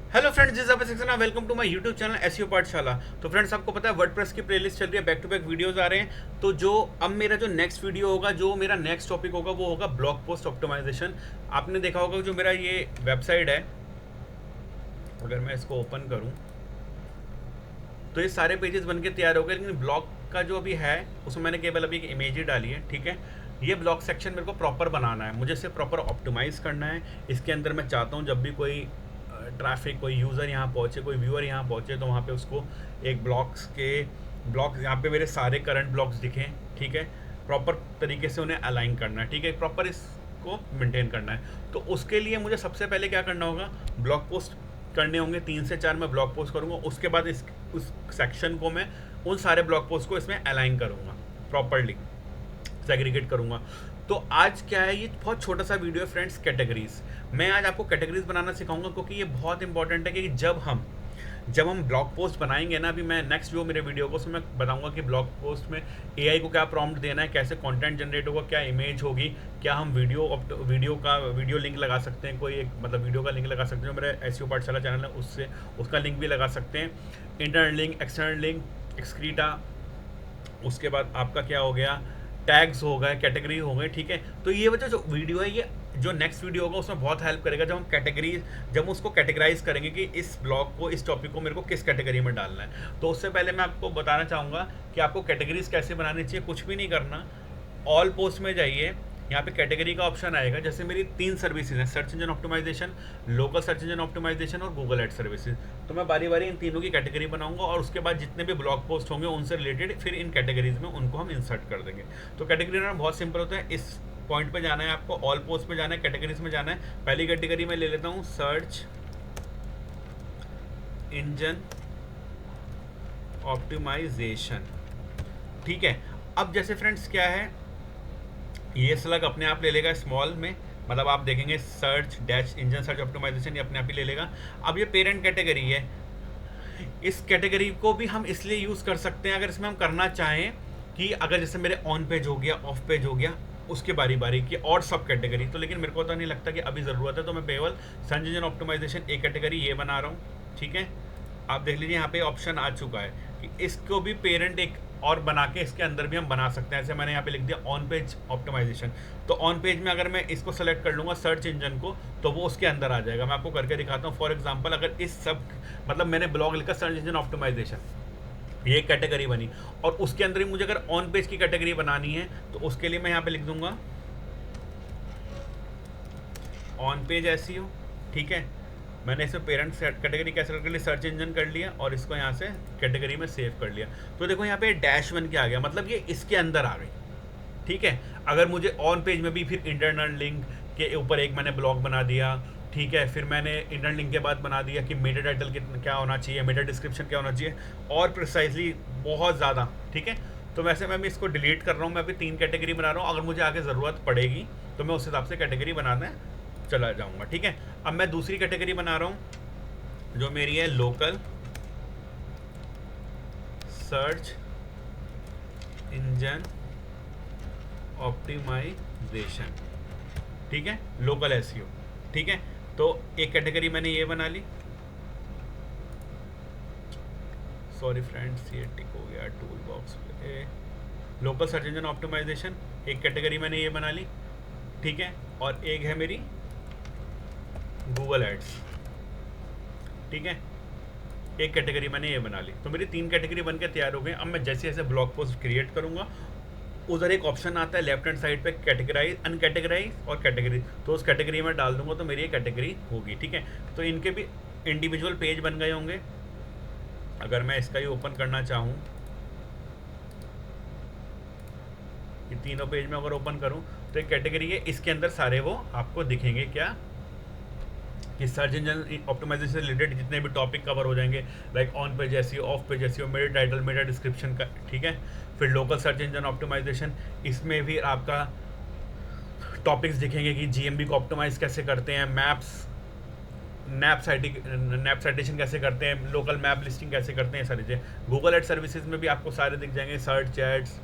Hello friends, this is Saxena. Welcome to my YouTube channel SEO Pathshala. तो friends, आपको पता है वर्डप्रेस की प्लेलिस्ट चल रही है, बैक टू बैक वीडियोस आ रहे हैं। तो जो अब मेरा जो नेक्स्ट वीडियो होगा, जो मेरा नेक्स्ट टॉपिक होगा, वो होगा ब्लॉग पोस्ट ऑप्टिमाइजेशन। आपने देखा होगा जो मेरा ये वेबसाइट है, अगर मैं इसको ओपन करूं तो ये सारे पेजेस बन के तैयार हो गए, लेकिन ब्लॉग का जो अभी है उसमें मैंने केवल अभी एक इमेज ही डाली है। ठीक है, ये ब्लॉग सेक्शन मेरे को प्रॉपर बनाना है, मुझे इसे प्रॉपर ऑप्टिमाइज़ करना है। इसके अंदर मैं चाहता हूँ जब भी कोई ट्रैफिक, कोई यूज़र यहाँ पहुँचे, कोई व्यूअर यहाँ पहुँचे, तो वहाँ पे उसको एक ब्लॉग्स यहाँ पे मेरे सारे करंट ब्लॉग्स दिखें। ठीक है, प्रॉपर तरीके से उन्हें अलाइन करना है। ठीक है, प्रॉपर इसको मेंटेन करना है। तो उसके लिए मुझे सबसे पहले क्या करना होगा, ब्लॉग पोस्ट करने होंगे। 3 से 4 मैं ब्लॉग पोस्ट करूँगा, उसके बाद उस सेक्शन को मैं उन सारे ब्लॉग पोस्ट को इसमें अलाइन करूँगा, प्रॉपरली सेग्रीगेट करूँगा। तो आज क्या है, ये बहुत छोटा सा वीडियो है फ्रेंड्स, कैटेगरीज। मैं आज आपको कैटेगरीज बनाना सिखाऊंगा, क्योंकि ये बहुत इंपॉर्टेंट है कि जब हम ब्लॉग पोस्ट बनाएंगे ना, अभी मैं नेक्स्ट जो मेरे वीडियो को उसमें मैं बताऊंगा कि ब्लॉग पोस्ट में एआई को क्या प्रॉम्प्ट देना है, कैसे कंटेंट जनरेट होगा, क्या इमेज होगी, क्या हम वीडियो लिंक लगा सकते हैं, कोई एक मतलब वीडियो का लिंक लगा सकते हैं, मेरा एसईओ पाठशाला चैनल है उससे उसका लिंक भी लगा सकते हैं, internal link, external link, excreta. उसके बाद आपका क्या हो गया, टैग्स हो गए, कैटेगरी हो गए। ठीक है, तो ये वजह जो वीडियो है, ये जो नेक्स्ट वीडियो होगा उसमें बहुत हेल्प करेगा, जब हम उसको कैटेगराइज करेंगे कि इस ब्लॉग को, इस टॉपिक को मेरे को किस कैटेगरी में डालना है। तो उससे पहले मैं आपको बताना चाहूँगा कि आपको कैटेगरीज कैसे बनानी चाहिए। कुछ भी नहीं करना, ऑल पोस्ट में जाइए, यहाँ पे कैटेगरी का ऑप्शन आएगा। जैसे मेरी 3 सर्विसेज हैं, search engine optimisation, local search engine optimisation और गूगल एड सर्विसेज। तो मैं बारी बारी इन तीनों की कैटेगरी बनाऊंगा, और उसके बाद जितने भी ब्लॉग पोस्ट होंगे उनसे रिलेटेड फिर इन कैटेगरीज में उनको हम इंसर्ट कर देंगे। तो कैटेगरी बनाना बहुत सिंपल होता है। इस पॉइंट पे जाना है आपको, ऑल पोस्ट में जाना है, कैटेगरीज में जाना है। पहली कैटेगरी में ले लेता हूँ सर्च इंजन ऑप्टिमाइजेशन। ठीक है, अब जैसे फ्रेंड्स क्या है, ये स्लग अपने आप ले लेगा स्मॉल में, मतलब आप देखेंगे search dash engine search optimisation, ये अपने आप ही ले लेगा। अब ये पेरेंट कैटेगरी है, इस कैटेगरी को भी हम इसलिए यूज़ कर सकते हैं अगर इसमें हम करना चाहें कि अगर जैसे मेरे ऑन पेज हो गया, ऑफ पेज हो गया, उसके बारी बारी की और सब कैटेगरी। तो लेकिन मेरे को तो नहीं लगता कि अभी ज़रूरत है, तो मैं केवल सर्च इंजन ऑप्टिमाइजेशन एक कैटेगरी ये बना रहा हूँ। ठीक है, आप देख लीजिए यहाँ पे ऑप्शन आ चुका है कि इसको भी पेरेंट एक और बना के इसके अंदर भी हम बना सकते हैं। ऐसे मैंने यहाँ पे लिख दिया ऑन पेज ऑप्टिमाइजेशन। तो ऑन पेज में अगर मैं इसको सेलेक्ट कर लूँगा सर्च इंजन को, तो वो उसके अंदर आ जाएगा। मैं आपको करके दिखाता हूँ। फॉर एग्जांपल, अगर इस सब मतलब मैंने ब्लॉग लिखा सर्च इंजन ऑप्टिमाइजेशन, ये कैटेगरी बनी, और उसके अंदर ही मुझे अगर ऑन पेज की कैटेगरी बनानी है तो उसके लिए मैं यहाँ पे लिख दूंगा ऑन पेज एसईओ। ठीक है, मैंने इसमें पेरेंट कैटेगरी कैसे कर ली, सर्च इंजन कर लिया, और इसको यहाँ से कैटेगरी में सेव कर लिया। तो देखो यहाँ पे डैश बन के आ गया, मतलब ये इसके अंदर आ गई। ठीक है, अगर मुझे ऑन पेज में भी फिर इंटरनल लिंक के ऊपर एक मैंने ब्लॉग बना दिया। ठीक है, फिर मैंने इंटरनल लिंक के बाद बना दिया कि मेटा टाइटल क्या होना चाहिए, मेटा डिस्क्रिप्शन क्या होना चाहिए, और प्रिसाइजली बहुत ज़्यादा। ठीक है, तो वैसे मैं भी इसको डिलीट कर रहा हूँ। मैं अभी 3 कैटेगरी बना रहा हूँ, अगर मुझे आगे ज़रूरत पड़ेगी तो मैं उस हिसाब से कैटेगरी बनाने चला जाऊँगा। ठीक है, अब मैं दूसरी कैटेगरी बना रहा हूँ जो मेरी है लोकल सर्च इंजन ऑप्टिमाइजेशन। ठीक है, लोकल एसईओ। ठीक है, तो एक कैटेगरी मैंने ये बना ली। सॉरी फ्रेंड्स, ये टिक हो गया टूल बॉक्स पे। लोकल सर्च इंजन ऑप्टिमाइजेशन एक कैटेगरी मैंने ये बना ली। ठीक है, और एक है मेरी गूगल एड्स। ठीक है, एक कैटेगरी मैंने ये बना ली। तो मेरी 3 कैटेगरी बनकर तैयार हो गई। अब मैं जैसे जैसे ब्लॉग पोस्ट क्रिएट करूँगा, उधर एक ऑप्शन आता है लेफ्ट हैंड साइड पे, कैटेगराइज, अनकैटेगराइज और कैटेगरी। तो उस कैटेगरी में डाल दूंगा तो मेरी ये कैटेगरी होगी। ठीक है, तो इनके भी इंडिविजुअल पेज बन गए होंगे। अगर मैं इसका ही ओपन करना चाहूँ, ये तीनों पेज में अगर ओपन करूँ तो एक कैटेगरी है, इसके अंदर सारे वो आपको दिखेंगे क्या, कि सर्च इंजन ऑप्टिमाइजेशन से रिलेटेड जितने भी टॉपिक कवर हो जाएंगे, like on page SEO, of page SEO, Meta title, Meta description का। ठीक है, फिर लोकल सर्च इंजन ऑप्टिमाइजेशन, इसमें भी आपका टॉपिक्स दिखेंगे कि जीएमबी को ऑप्टिमाइज कैसे करते हैं, नैप साइटेशन कैसे करते हैं, लोकल मैप लिस्टिंग कैसे करते हैं, सारी चीज़ें। गूगल एड सर्विसेज में भी आपको सारे दिख जाएंगे, सर्च एड्स,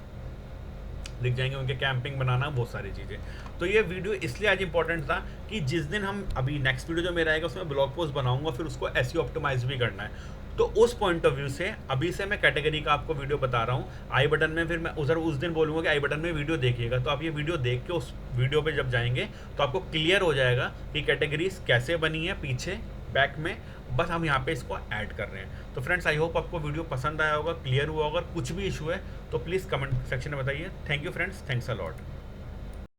लिख जाएंगे उनके कैंपिंग बनाना, बहुत सारी चीज़ें। तो ये वीडियो इसलिए आज इंपॉर्टेंट था कि जिस दिन हम अभी नेक्स्ट वीडियो जो मेरा आएगा उसमें ब्लॉग पोस्ट बनाऊंगा, फिर उसको एसईओ ऑप्टिमाइज भी करना है। तो उस पॉइंट ऑफ व्यू से अभी से मैं कैटेगरी का आपको वीडियो बता रहा हूँ। आई बटन में फिर मैं उधर उस दिन बोलूँगा कि आई बटन में वीडियो देखिएगा, तो आप ये वीडियो देख के उस वीडियो पे जब जाएंगे तो आपको क्लियर हो जाएगा कि कैटेगरीज कैसे बनी है पीछे बैक में, बस हम यहाँ पे इसको ऐड कर रहे हैं। तो फ्रेंड्स आई होप आपको वीडियो पसंद आया होगा, क्लियर हुआ होगा। कुछ भी इशू है तो प्लीज़ कमेंट सेक्शन में बताइए। Thank you friends, thanks a lot.